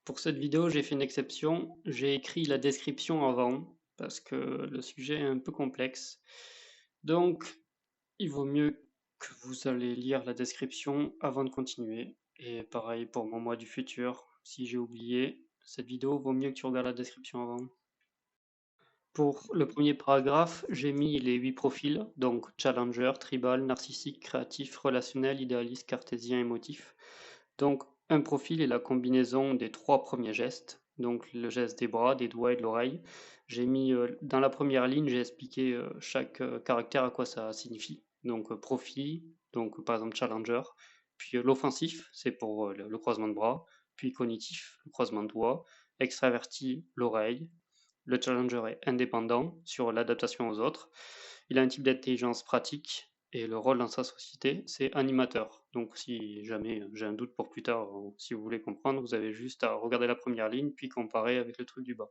Pour cette vidéo, j'ai fait une exception. J'ai écrit la description avant parce que le sujet est un peu complexe. Donc, il vaut mieux que vous allez lire la description avant de continuer. Et pareil pour moi du futur. Si j'ai oublié cette vidéo, vaut mieux que tu regardes la description avant. Pour le premier paragraphe, j'ai mis les 8 profils, donc challenger, tribal, narcissique, créatif, relationnel, idéaliste, cartésien, émotif. Donc un profil est la combinaison des 3 premiers gestes, donc le geste des bras, des doigts et de l'oreille. J'ai mis dans la première ligne, j'ai expliqué chaque caractère à quoi ça signifie. Donc profil, donc par exemple challenger, puis l'offensif, c'est pour le croisement de bras, puis cognitif, le croisement de doigts, extraverti, l'oreille, le challenger est indépendant sur l'adaptation aux autres. Il a un type d'intelligence pratique et le rôle dans sa société, c'est animateur. Donc si jamais j'ai un doute pour plus tard, ou si vous voulez comprendre, vous avez juste à regarder la première ligne, puis comparer avec le truc du bas.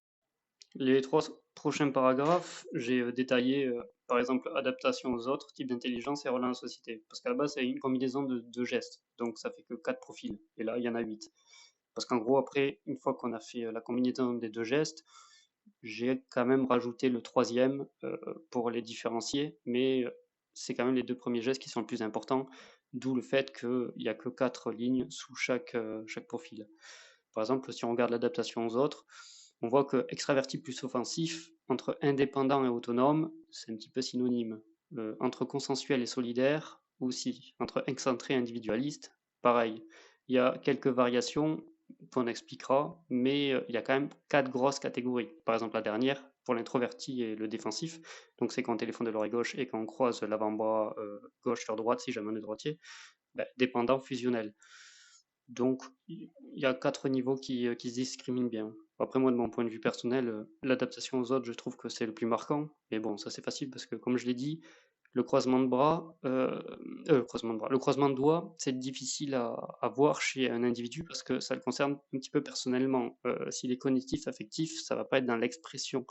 Les 3 prochains paragraphes, j'ai détaillé, par exemple, adaptation aux autres, type d'intelligence et rôle dans la société. Parce qu'à la base, c'est une combinaison de gestes, donc ça fait que 4 profils. Et là, il y en a 8. Parce qu'en gros, après, une fois qu'on a fait la combinaison des 2 gestes, j'ai quand même rajouté le troisième pour les différencier, mais c'est quand même les 2 premiers gestes qui sont le plus importants, d'où le fait qu'il n'y a que 4 lignes sous chaque profil. Par exemple, si on regarde l'adaptation aux autres, on voit que extraverti plus offensif, entre indépendant et autonome, c'est un petit peu synonyme. Entre consensuel et solidaire, aussi. Entre excentré et individualiste, pareil. Il y a quelques variations qu'on expliquera, mais il y a quand même 4 grosses catégories. Par exemple, la dernière, pour l'introverti et le défensif, donc c'est quand on téléphone de l'oreille gauche et qu'on croise l'avant-bras gauche sur droite, si jamais on est droitier, ben, dépendant fusionnel. Donc, il y a 4 niveaux qui se discriminent bien. Après, moi, de mon point de vue personnel, l'adaptation aux autres, je trouve que c'est le plus marquant. Mais bon, ça c'est facile parce que, comme je l'ai dit, le croisement de bras, le croisement de doigts, c'est difficile à voir chez un individu parce que ça le concerne un petit peu personnellement. S'il est cognitif, affectif, ça va pas être dans l'expression.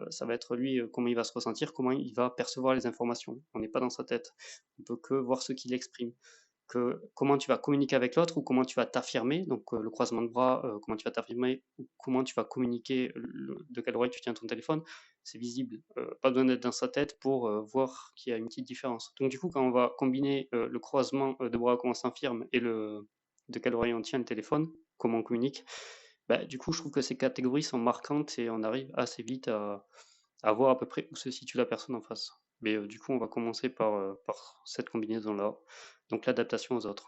Ça va être lui, comment il va se ressentir, comment il va percevoir les informations. On n'est pas dans sa tête. On peut que voir ce qu'il exprime. Que comment tu vas communiquer avec l'autre ou comment tu vas t'affirmer, donc le croisement de bras, comment tu vas t'affirmer ou comment tu vas communiquer, de quelle oreille tu tiens ton téléphone, c'est visible. Pas besoin d'être dans sa tête pour voir qu'il y a une petite différence. Donc du coup, quand on va combiner le croisement de bras, comment on s'affirme, et de quelle oreille on tient le téléphone, comment on communique, bah, du coup, je trouve que ces catégories sont marquantes et on arrive assez vite à voir à peu près où se situe la personne en face. Mais du coup, on va commencer par cette combinaison-là, donc l'adaptation aux autres.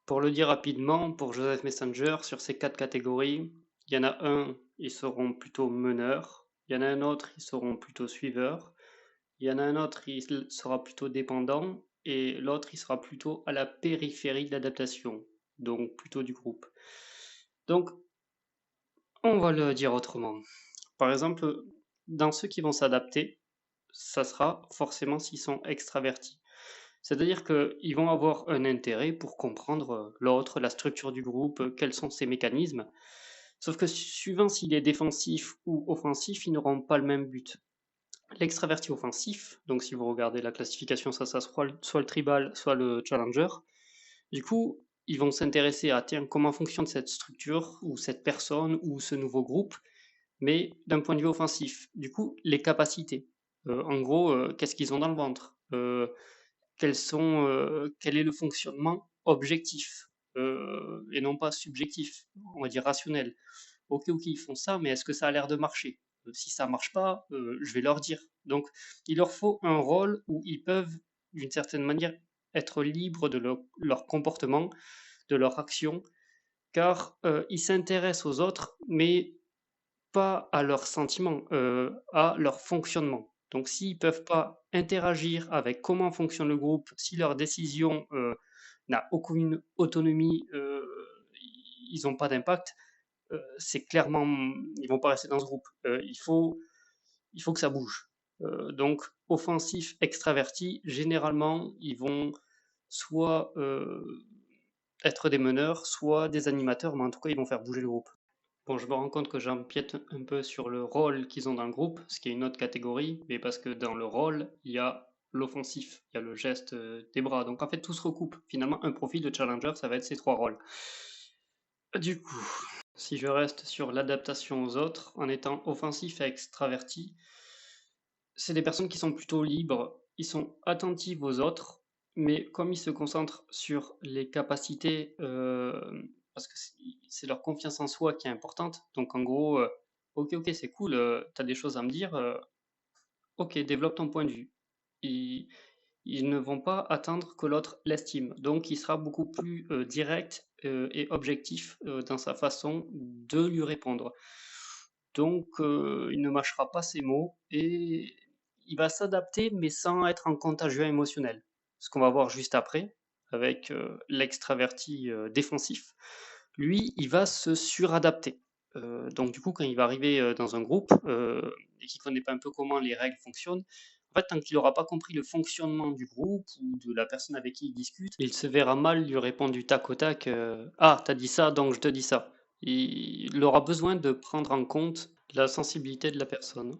Pour le dire rapidement, pour Joseph Messenger, sur ces 4 catégories, il y en a un, ils seront plutôt meneurs, il y en a un autre, ils seront plutôt suiveurs, il y en a un autre, il sera plutôt dépendant, et l'autre, il sera plutôt à la périphérie de l'adaptation, donc plutôt du groupe. Donc, on va le dire autrement. Par exemple, dans ceux qui vont s'adapter, ça sera forcément s'ils sont extravertis. C'est-à-dire qu'ils vont avoir un intérêt pour comprendre l'autre, la structure du groupe, quels sont ses mécanismes. Sauf que suivant s'il est défensif ou offensif, ils n'auront pas le même but. L'extraverti offensif, donc si vous regardez la classification, ça soit le tribal, soit le challenger, du coup, ils vont s'intéresser à tiens, comment fonctionne cette structure, ou cette personne, ou ce nouveau groupe, mais d'un point de vue offensif. Du coup, les capacités. En gros, qu'est-ce qu'ils ont dans le ventre? Quel est le fonctionnement objectif et non pas subjectif, on va dire rationnel. Ok, ok, ils font ça, mais est-ce que ça a l'air de marcher? Si ça marche pas, je vais leur dire. Donc, il leur faut un rôle où ils peuvent, d'une certaine manière, être libres de leur comportement, de leur action, car ils s'intéressent aux autres, mais pas à leurs sentiments, à leur fonctionnement. Donc s'ils peuvent pas interagir avec comment fonctionne le groupe, si leur décision, n'a aucune autonomie, ils ont pas d'impact, c'est clairement ils vont pas rester dans ce groupe. Il faut que ça bouge. Donc offensif, extraverti, généralement, ils vont soit, être des meneurs, soit des animateurs, mais en tout cas, ils vont faire bouger le groupe. Bon, je me rends compte que j'empiète un peu sur le rôle qu'ils ont dans le groupe, ce qui est une autre catégorie, mais parce que dans le rôle, il y a l'offensif, il y a le geste des bras. Donc en fait, tout se recoupe. Finalement, un profil de challenger, ça va être ces 3 rôles. Du coup, Si je reste sur l'adaptation aux autres, en étant offensif et extraverti, c'est des personnes qui sont plutôt libres, ils sont attentives aux autres, mais comme ils se concentrent sur les capacités, parce que c'est leur confiance en soi qui est importante, donc en gros, OK, OK, c'est cool, tu as des choses à me dire, OK, développe ton point de vue. Ils ils ne vont pas attendre que l'autre l'estime, donc il sera beaucoup plus, direct, et objectif, dans sa façon de lui répondre. Donc il ne mâchera pas ses mots et il va s'adapter, mais sans être en contagion émotionnel. Ce qu'on va voir juste après avec, l'extraverti, défensif. Lui, il va se suradapter. Donc du coup, quand il va arriver, dans un groupe, et qu'il connaît pas un peu comment les règles fonctionnent, en fait, tant qu'il aura pas compris le fonctionnement du groupe ou de la personne avec qui il discute, il se verra mal lui répondre du tac au tac, «Ah, tu as dit ça, donc je te dis ça». Il aura besoin de prendre en compte la sensibilité de la personne.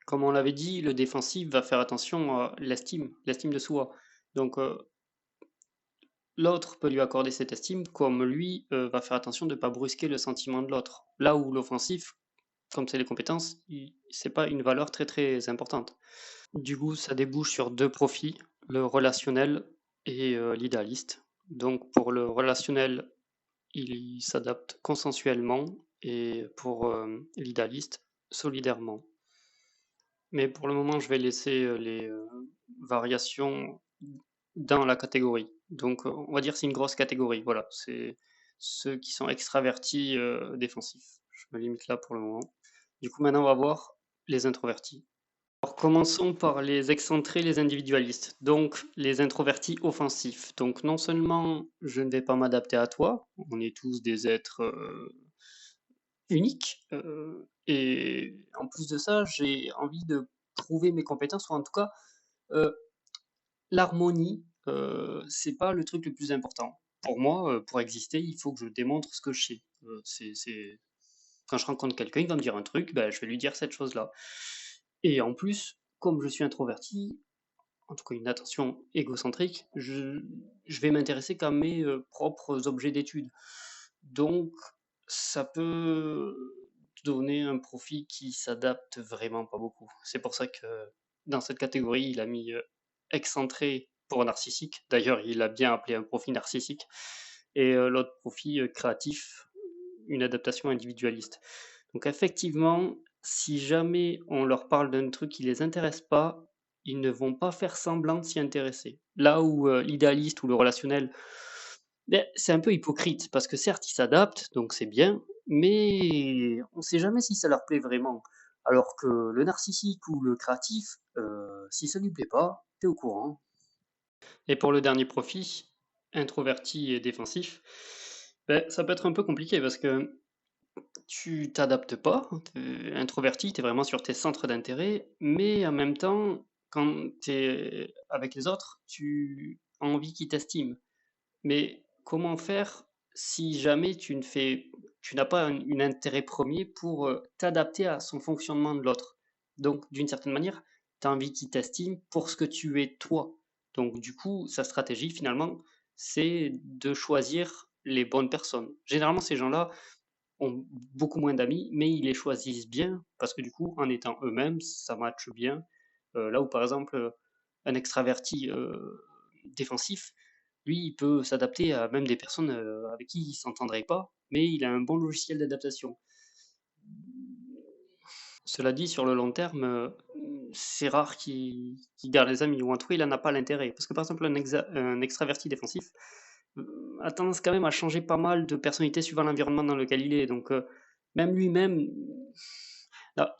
Comme on l'avait dit, le défensif va faire attention à l'estime de soi. Donc, l'autre peut lui accorder cette estime, comme lui va faire attention de ne pas brusquer le sentiment de l'autre. Là où l'offensif, comme c'est les compétences, c'est pas une valeur très très importante. Du coup, ça débouche sur deux profils, le relationnel et l'idéaliste. Donc pour le relationnel, il s'adapte consensuellement et pour l'idéaliste, solidairement. Mais pour le moment, je vais laisser les variations dans la catégorie. Donc, on va dire c'est une grosse catégorie. Voilà, c'est ceux qui sont extravertis défensifs. Je me limite là pour le moment. Du coup, maintenant, on va voir les introvertis. Alors, commençons par les excentrés, les individualistes. Donc, les introvertis offensifs. Donc, non seulement je ne vais pas m'adapter à toi, on est tous des êtres uniques, et en plus de ça, j'ai envie de prouver mes compétences, ou en tout cas, euh, l'harmonie, c'est pas le truc le plus important. Pour moi, pour exister, il faut que je démontre ce que je sais. C'est quand je rencontre quelqu'un, il va me dire un truc, ben, je vais lui dire cette chose-là. Et en plus, comme je suis introverti, en tout cas une attention égocentrique, je vais m'intéresser qu'à mes propres objets d'étude. Donc, ça peut donner un profil qui s'adapte vraiment pas beaucoup. C'est pour ça que dans cette catégorie, il a mis excentré pour narcissique. D'ailleurs, il a bien appelé un profil narcissique. Et l'autre profil créatif, une adaptation individualiste. Donc effectivement, si jamais on leur parle d'un truc qui les intéresse pas, ils ne vont pas faire semblant de s'y intéresser. Là où l'idéaliste ou le relationnel, ben, c'est un peu hypocrite, parce que certes, ils s'adaptent, donc c'est bien, mais on ne sait jamais si ça leur plaît vraiment. Alors que le narcissique ou le créatif, si ça lui plaît pas, t'es au courant. Et pour le dernier profil, introverti et défensif, ben, ça peut être un peu compliqué parce que tu t'adaptes pas, tu introverti, tu es vraiment sur tes centres d'intérêt, mais en même temps, quand tu es avec les autres, tu as envie qu'ils t'estiment. Mais comment faire si jamais tu n'as pas un intérêt premier pour t'adapter à son fonctionnement de l'autre? Donc, d'une certaine manière, tu as envie qu'il t'estime pour ce que tu es toi. Donc, du coup, sa stratégie, finalement, c'est de choisir les bonnes personnes. Généralement, ces gens-là ont beaucoup moins d'amis, mais ils les choisissent bien parce que, du coup, en étant eux-mêmes, ça matche bien. Là où, par exemple, un extraverti défensif, lui, il peut s'adapter à même des personnes avec qui il s'entendrait pas, mais il a un bon logiciel d'adaptation. Cela dit, sur le long terme, c'est rare qu'il garde les amis, ou en tout cas, il en a pas l'intérêt. Parce que par exemple, un extraverti défensif a tendance quand même à changer pas mal de personnalité suivant l'environnement dans lequel il est. Donc, même lui-même n'a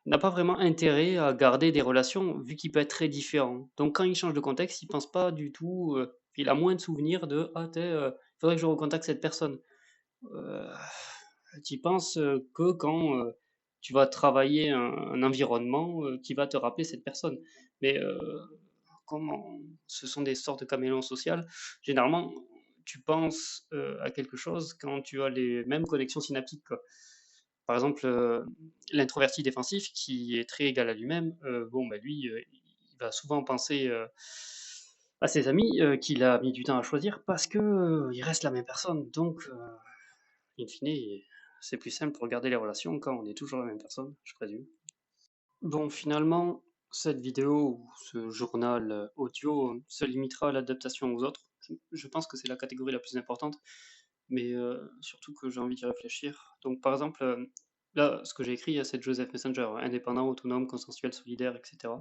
n'a pas vraiment intérêt à garder des relations, vu qu'il peut être très différent. Donc, quand il change de contexte, il pense pas du tout, il a moins de souvenirs de ah, il faudrait que je recontacte cette personne. Euh, tu penses que quand tu vas travailler un environnement qui va te rappeler cette personne. Mais comment ce sont des sortes de caméléons sociaux, généralement, tu penses à quelque chose quand tu as les mêmes connexions synaptiques, quoi. Par exemple, l'introverti défensif qui est très égal à lui-même, bon, bah lui, il va souvent penser à ses amis qu'il a mis du temps à choisir parce que il reste la même personne. Donc, in fine, c'est plus simple pour regarder les relations quand on est toujours la même personne, je présume. Bon, finalement, cette vidéo ou ce journal audio se limitera à l'adaptation aux autres. Je pense que c'est la catégorie la plus importante, mais surtout que j'ai envie d'y réfléchir. Donc, par exemple, là, ce que j'ai écrit, c'est Joseph Messenger, indépendant, autonome, consensuel, solidaire, etc.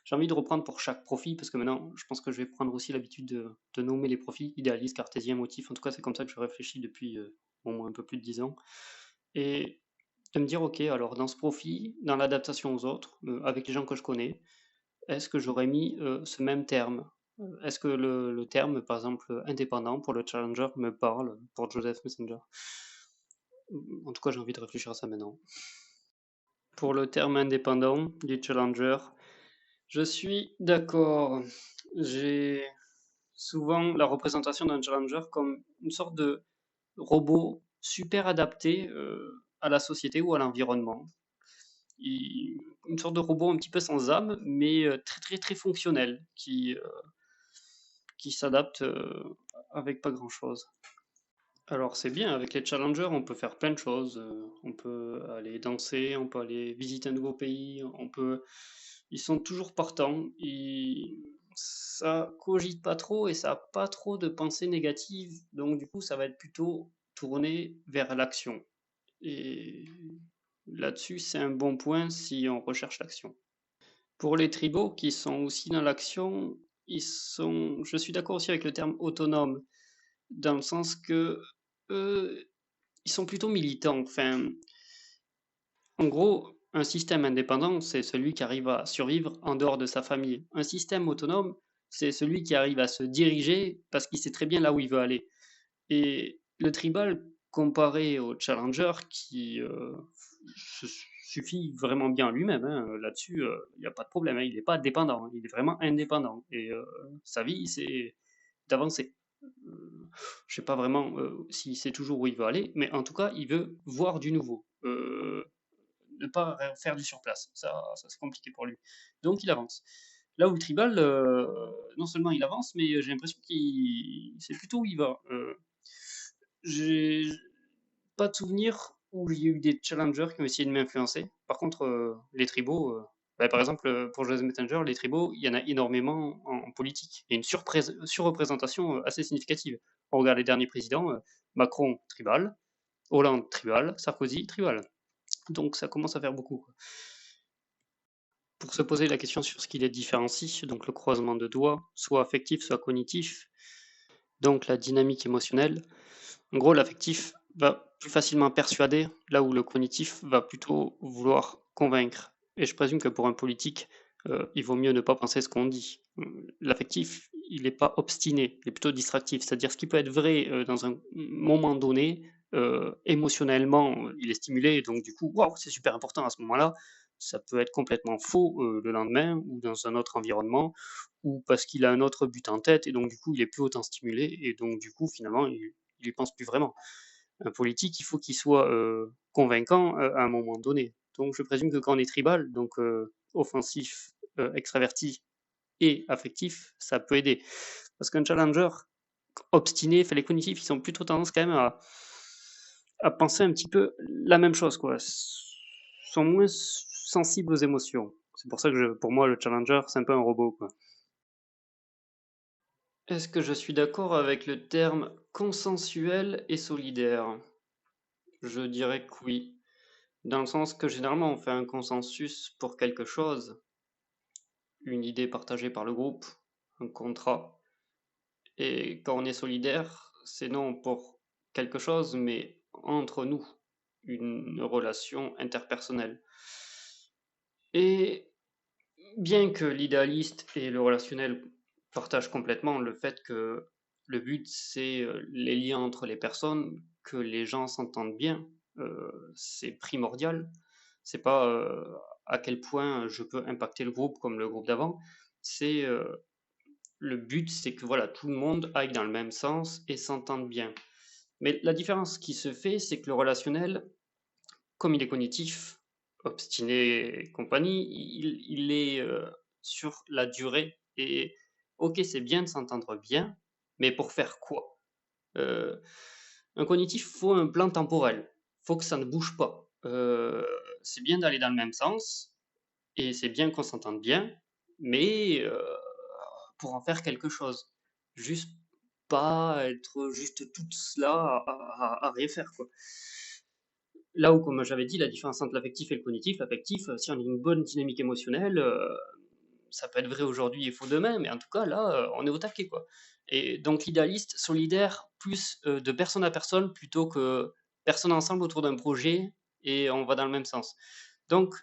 J'ai envie de reprendre pour chaque profil, parce que maintenant, je pense que je vais prendre aussi l'habitude de nommer les profils, idéaliste, cartésien, motif. En tout cas, c'est comme ça que je réfléchis depuis au moins un peu plus de 10 ans. Et de me dire, ok, alors dans ce profil, dans l'adaptation aux autres, avec les gens que je connais, est-ce que j'aurais mis ce même terme? Est-ce que le terme, par exemple, indépendant pour le challenger me parle pour Joseph Messenger? En tout cas, j'ai envie de réfléchir à ça maintenant. Pour le terme indépendant du challenger, je suis d'accord. J'ai souvent la représentation d'un challenger comme une sorte de robot super adapté à la société ou à l'environnement. Une sorte de robot un petit peu sans âme, mais très très très fonctionnel, qui s'adapte avec pas grand-chose. Alors c'est bien, avec les challengers, on peut faire plein de choses. On peut aller danser, on peut aller visiter un nouveau pays, on peut... Ils sont toujours partants, ça cogite pas trop et ça a pas trop de pensées négatives, donc du coup ça va être plutôt tourné vers l'action. Et là-dessus, c'est un bon point si on recherche l'action. Pour les tribaux qui sont aussi dans l'action, je suis d'accord aussi avec le terme autonome, dans le sens que eux, ils sont plutôt militants. Enfin, en gros, un système indépendant, c'est celui qui arrive à survivre en dehors de sa famille. Un système autonome, c'est celui qui arrive à se diriger parce qu'il sait très bien là où il veut aller. Et le tribal, comparé au challenger, qui se suffit vraiment bien lui-même, hein, là-dessus, il n'y a pas de problème, hein, il n'est pas dépendant, il est vraiment indépendant. Et sa vie, c'est d'avancer. Je sais pas vraiment s'il sait toujours où il veut aller, mais en tout cas, il veut voir du nouveau. Ne pas faire du surplace, ça c'est compliqué pour lui. Donc il avance. Là où le tribal, non seulement il avance, mais j'ai l'impression qu'il sait plutôt où il va. J'ai pas de souvenir où il y a eu des challengers qui ont essayé de m'influencer. Par contre, les tribaux, bah, par exemple, pour Joseph Messenger, les tribaux, il y en a énormément en politique. Il y a une surreprésentation assez significative. On regarde les derniers présidents, Macron, tribal, Hollande, tribal, Sarkozy, tribal. Donc ça commence à faire beaucoup, quoi. Pour se poser la question sur ce qui les différencie, donc le croisement de doigts, soit affectif, soit cognitif, donc la dynamique émotionnelle. En gros, l'affectif va plus facilement persuader, là où le cognitif va plutôt vouloir convaincre. Et je présume que pour un politique, il vaut mieux ne pas penser ce qu'on dit. L'affectif, il n'est pas obstiné, il est plutôt distractif. C'est-à-dire ce qui peut être vrai dans un moment donné, émotionnellement, il est stimulé, donc du coup, waouh, c'est super important à ce moment-là. Ça peut être complètement faux le lendemain ou dans un autre environnement, ou parce qu'il a un autre but en tête, et donc du coup, il est plus autant stimulé, et donc du coup, finalement, il y pense plus vraiment. Un politique, il faut qu'il soit convaincant à un moment donné. Donc je présume que quand on est tribal, donc offensif, extraverti et affectif, ça peut aider. Parce qu'un challenger obstiné, les cognitifs, ils sont plutôt tendance quand même à penser un petit peu la même chose, quoi. Sont moins sensibles aux émotions. C'est pour ça que pour moi, le challenger, c'est un peu un robot, quoi. Est-ce que je suis d'accord avec le terme consensuel et solidaire? Je dirais que oui, dans le sens que généralement on fait un consensus pour quelque chose, une idée partagée par le groupe, un contrat, et quand on est solidaire, c'est non pour quelque chose, mais entre nous, une relation interpersonnelle. Et bien que l'idéaliste et le relationnel partagent complètement le fait que le but, c'est les liens entre les personnes, que les gens s'entendent bien, c'est primordial. C'est pas à quel point je peux impacter le groupe comme le groupe d'avant. C'est le but, c'est que voilà, tout le monde aille dans le même sens et s'entende bien. Mais la différence qui se fait, c'est que le relationnel, comme il est cognitif, obstiné et compagnie, il est sur la durée. Et ok, c'est bien de s'entendre bien, mais pour faire quoi? Un cognitif faut un plan temporel. faut que ça ne bouge pas. C'est bien d'aller dans le même sens et c'est bien qu'on s'entende bien, mais pour en faire quelque chose. Juste pas être juste toutes là à rien faire, quoi. Là où, comme j'avais dit, la différence entre l'affectif et le cognitif, l'affectif, si on a une bonne dynamique émotionnelle, ça peut être vrai aujourd'hui et faux demain, mais en tout cas, là, on est au taquet, quoi. Et donc, l'idéaliste, solidaire, plus de personne à personne plutôt que personne ensemble autour d'un projet et on va dans le même sens. Donc,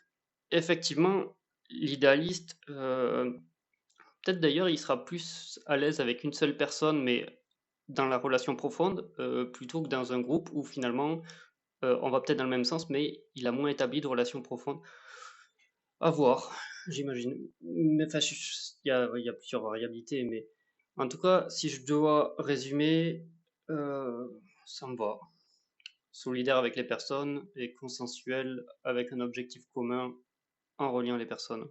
effectivement, l'idéaliste, peut-être d'ailleurs, il sera plus à l'aise avec une seule personne, mais dans la relation profonde, plutôt que dans un groupe où finalement, on va peut-être dans le même sens, mais il a moins établi de relations profondes. À voir, j'imagine. Mais enfin, il y a plusieurs variabilités, mais en tout cas, si je dois résumer, ça me va. Solidaire avec les personnes et consensuel avec un objectif commun en reliant les personnes.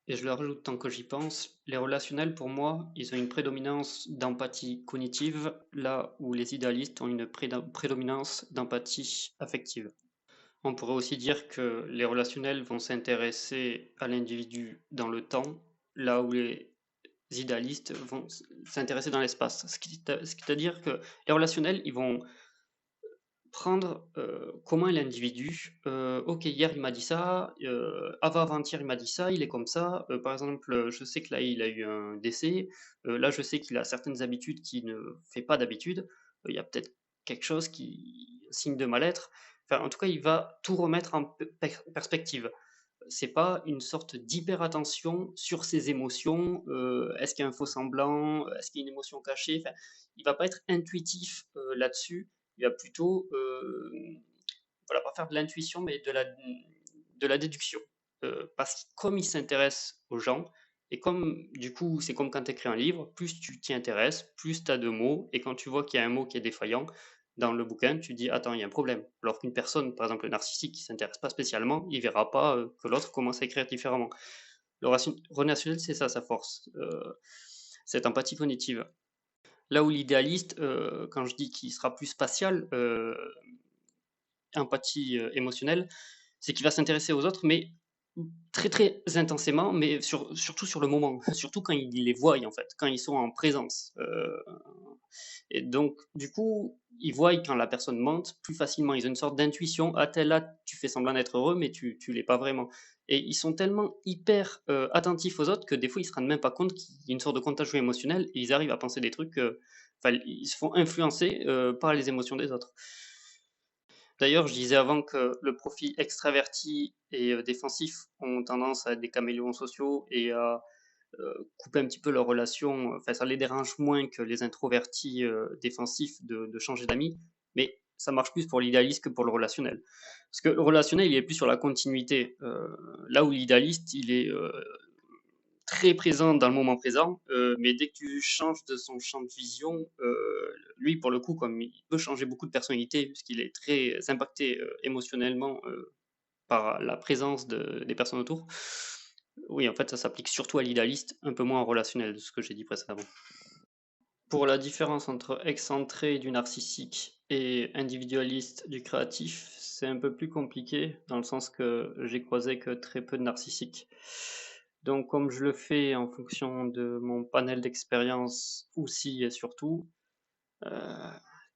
Et je le rajoute tant que j'y pense, les relationnels pour moi, ils ont une prédominance d'empathie cognitive, là où les idéalistes ont une prédominance d'empathie affective. On pourrait aussi dire que les relationnels vont s'intéresser à l'individu dans le temps, là où les idéalistes vont s'intéresser dans l'espace. C'est-à-dire que les relationnels, ils vont prendre comment est l'individu. Ok, hier il m'a dit ça, avant-hier il m'a dit ça, il est comme ça. Par exemple, je sais que là il a eu un décès. Là, je sais qu'il a certaines habitudes qu'il ne fait pas d'habitude. Il y a peut-être quelque chose qui signe de mal-être. Enfin, en tout cas, il va tout remettre en perspective. C'est pas une sorte d'hyper-attention sur ses émotions. Est-ce qu'il y a un faux semblant? Est-ce qu'il y a une émotion cachée? Enfin, il va pas être intuitif là-dessus. Il va plutôt, voilà, pas faire de l'intuition, mais de la déduction. Parce que comme il s'intéresse aux gens, et comme du coup, c'est comme quand tu écris un livre, plus tu t'y intéresses, plus tu as de mots, et quand tu vois qu'il y a un mot qui est défaillant dans le bouquin, tu dis attends, il y a un problème. Alors qu'une personne, par exemple le narcissique, qui s'intéresse pas spécialement, il verra pas que l'autre commence à écrire différemment. Le relationnel, c'est ça sa force, cette empathie cognitive. Là où l'idéaliste, quand je dis qu'il sera plus spatial, empathie émotionnelle, c'est qu'il va s'intéresser aux autres, mais très très intensément, mais surtout sur le moment, surtout quand il les voit en fait, quand ils sont en présence. Et donc, du coup, ils voient quand la personne mente plus facilement. Ils ont une sorte d'intuition. Ah, tel là, tu fais semblant d'être heureux, mais tu l'es pas vraiment. Et ils sont tellement hyper attentifs aux autres que des fois, ils se rendent même pas compte qu'il y a une sorte de contagion émotionnelle et ils arrivent à penser des trucs. Enfin, ils se font influencer par les émotions des autres. D'ailleurs, je disais avant que le profil extraverti et défensif ont tendance à être des caméléons sociaux et à couper un petit peu leurs relations. Enfin, ça les dérange moins que les introvertis défensifs de changer d'amis, mais ça marche plus pour l'idéaliste que pour le relationnel. Parce que le relationnel, il est plus sur la continuité. Là où l'idéaliste, il est très présent dans le moment présent, mais dès que tu changes de son champ de vision, lui, pour le coup, comme il peut changer beaucoup de personnalité, puisqu'il est très impacté émotionnellement par la présence des personnes autour, oui, en fait, ça s'applique surtout à l'idéaliste, un peu moins au relationnel, de ce que j'ai dit précédemment. Pour la différence entre excentré du narcissique et individualiste du créatif, c'est un peu plus compliqué dans le sens que j'ai croisé que très peu de narcissiques. Donc, comme je le fais en fonction de mon panel d'expérience aussi et surtout,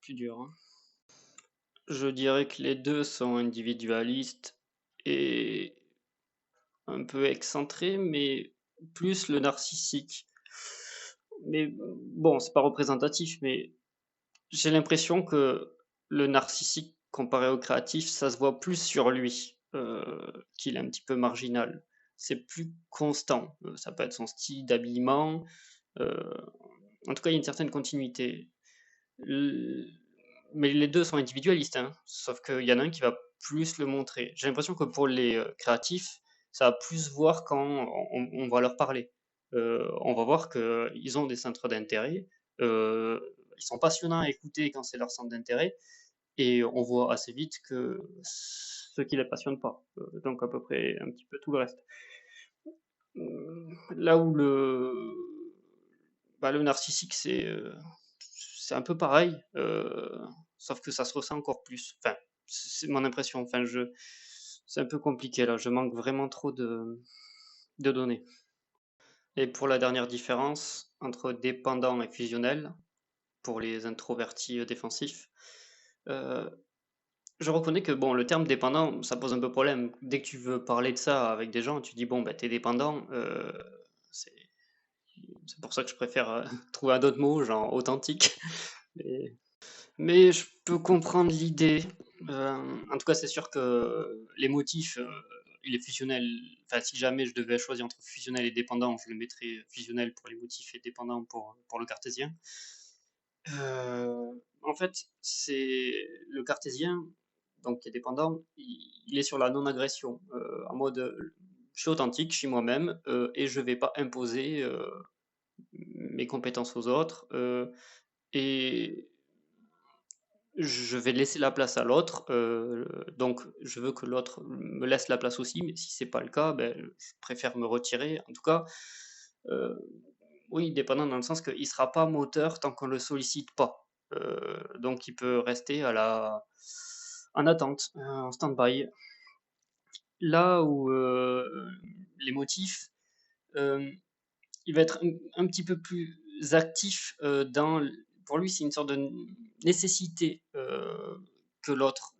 plus dur, hein. Je dirais que les deux sont individualistes et un peu excentrés, mais plus le narcissique. Mais bon, c'est pas représentatif, mais j'ai l'impression que le narcissique, comparé au créatif, ça se voit plus sur lui, qu'il est un petit peu marginal. C'est plus constant. Ça peut être son style d'habillement. euh, en tout cas, il y a une certaine continuité. Mais les deux sont individualistes, hein, sauf qu'il y en a un qui va plus le montrer. J'ai l'impression que pour les créatifs, ça va plus voir quand on va leur parler. On va voir qu'ils ont des centres d'intérêt, ils sont passionnants à écouter quand c'est leur centre d'intérêt, et on voit assez vite que ce qui les passionne pas. Donc à peu près un petit peu tout le reste. Là où le narcissique, c'est un peu pareil, sauf que ça se ressent encore plus. Enfin, c'est mon impression. Enfin, c'est un peu compliqué là, je manque vraiment trop de données. Et pour la dernière différence entre dépendant et fusionnel, pour les introvertis défensifs, euh, je reconnais que bon, le terme dépendant, ça pose un peu problème. Dès que tu veux parler de ça avec des gens, tu dis bon, bah, t'es dépendant. C'est c'est pour ça que je préfère trouver un autre mot, genre authentique. Mais, mais je peux comprendre l'idée. En tout cas, c'est sûr que les motifs, il est fusionnel. Enfin, si jamais je devais choisir entre fusionnel et dépendant, je le mettrais fusionnel pour les motifs et dépendant pour le cartésien. En fait, c'est le cartésien, donc qui est dépendant, il est sur la non-agression, en mode je suis authentique, je suis moi-même, et je vais pas imposer mes compétences aux autres, et je vais laisser la place à l'autre, donc je veux que l'autre me laisse la place aussi, mais si c'est pas le cas, ben, je préfère me retirer. En tout cas, euh, oui, dépendant dans le sens qu'il sera pas moteur tant qu'on le sollicite pas. Donc il peut rester en attente, en stand-by. Là où les motifs, euh, il va être un petit peu plus actif pour lui, c'est une sorte de nécessité que l'autre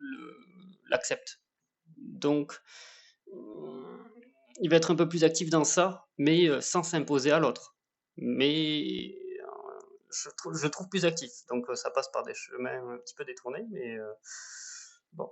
l'accepte. Donc, il va être un peu plus actif dans ça, mais sans s'imposer à l'autre. Mais je trouve plus actif. Donc, ça passe par des chemins un petit peu détournés, mais bon.